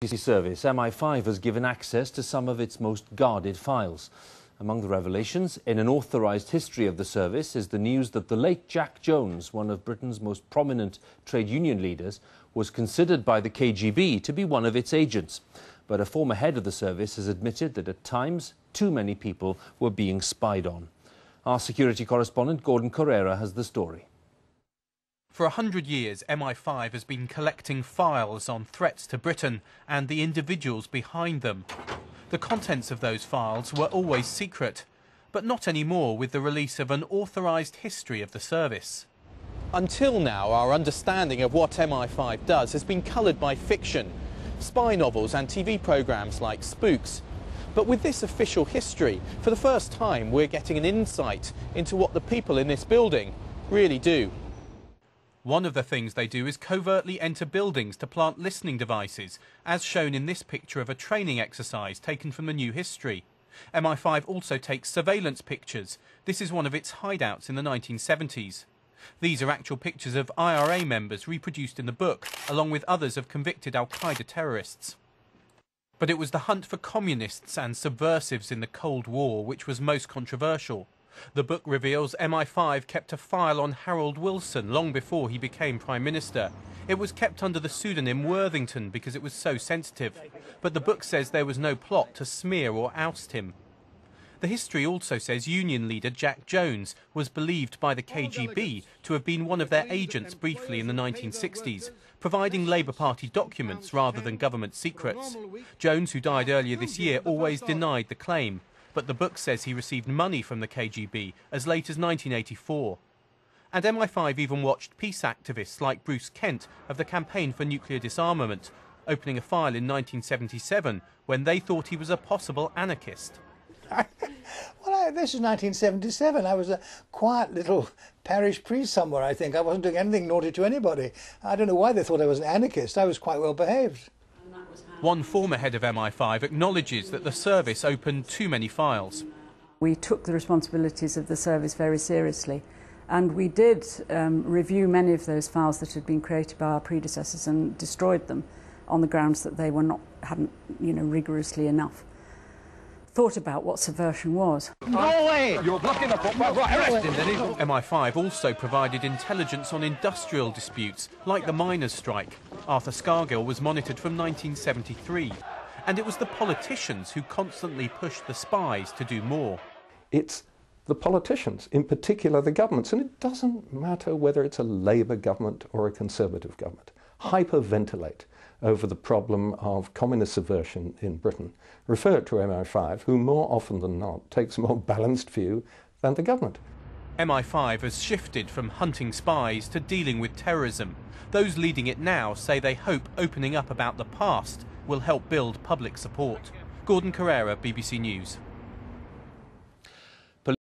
Service, M.I.5 has given access to some of its most guarded files. Among the revelations in an authorised history of the service is the news that the late Jack Jones, one of Britain's most prominent trade union leaders, was considered by the KGB to be one of its agents. But a former head of the service has admitted that at times too many people were being spied on. Our security correspondent Gordon Correra has the story. For 100 years, M.I.5 has been collecting files on threats to Britain and the individuals behind them. The contents of those files were always secret, but not anymore with the release of an authorised history of the service. Until now, our understanding of what M.I.5 does has been coloured by fiction, spy novels and TV programmes like Spooks. But with this official history, for the first time, we're getting an insight into what the people in this building really do. One of the things they do is covertly enter buildings to plant listening devices, as shown in this picture of a training exercise taken from the new history. M.I.5 also takes surveillance pictures. This is one of its hideouts in the 1970s. These are actual pictures of IRA members reproduced in the book, along with others of convicted al-Qaeda terrorists. But it was the hunt for communists and subversives in the Cold War which was most controversial. The book reveals M.I.5 kept a file on Harold Wilson long before he became Prime Minister. It was kept under the pseudonym Worthington because it was so sensitive. But the book says there was no plot to smear or oust him. The history also says Union leader Jack Jones was believed by the KGB to have been one of their agents briefly in the 1960s, providing Labour Party documents rather than government secrets. Jones, who died earlier this year, always denied the claim. But the book says he received money from the KGB as late as 1984. And M.I.5 even watched peace activists like Bruce Kent of the Campaign for Nuclear Disarmament, opening a file in 1977 when they thought he was a possible anarchist. Well, this is 1977. I was a quiet little parish priest somewhere, I think. I wasn't doing anything naughty to anybody. I don't know why they thought I was an anarchist. I was quite well behaved. One former head of M.I.5 acknowledges that the service opened too many files. We took the responsibilities of the service very seriously, and we did review many of those files that had been created by our predecessors and destroyed them on the grounds that they were hadn't rigorously enough thought about what subversion was. No way! You're blocking the football. Arrest him, then. M.I.5 also provided intelligence on industrial disputes, like the miners' strike. Arthur Scargill was monitored from 1973. And it was the politicians who constantly pushed the spies to do more. It's the politicians, in particular the governments, and it doesn't matter whether it's a Labour government or a Conservative government, hyperventilate over the problem of communist subversion in Britain, refer to MI5, who more often than not takes a more balanced view than the government. MI5 has shifted from hunting spies to dealing with terrorism. Those leading it now say they hope opening up about the past will help build public support. Gordon Correra, BBC News.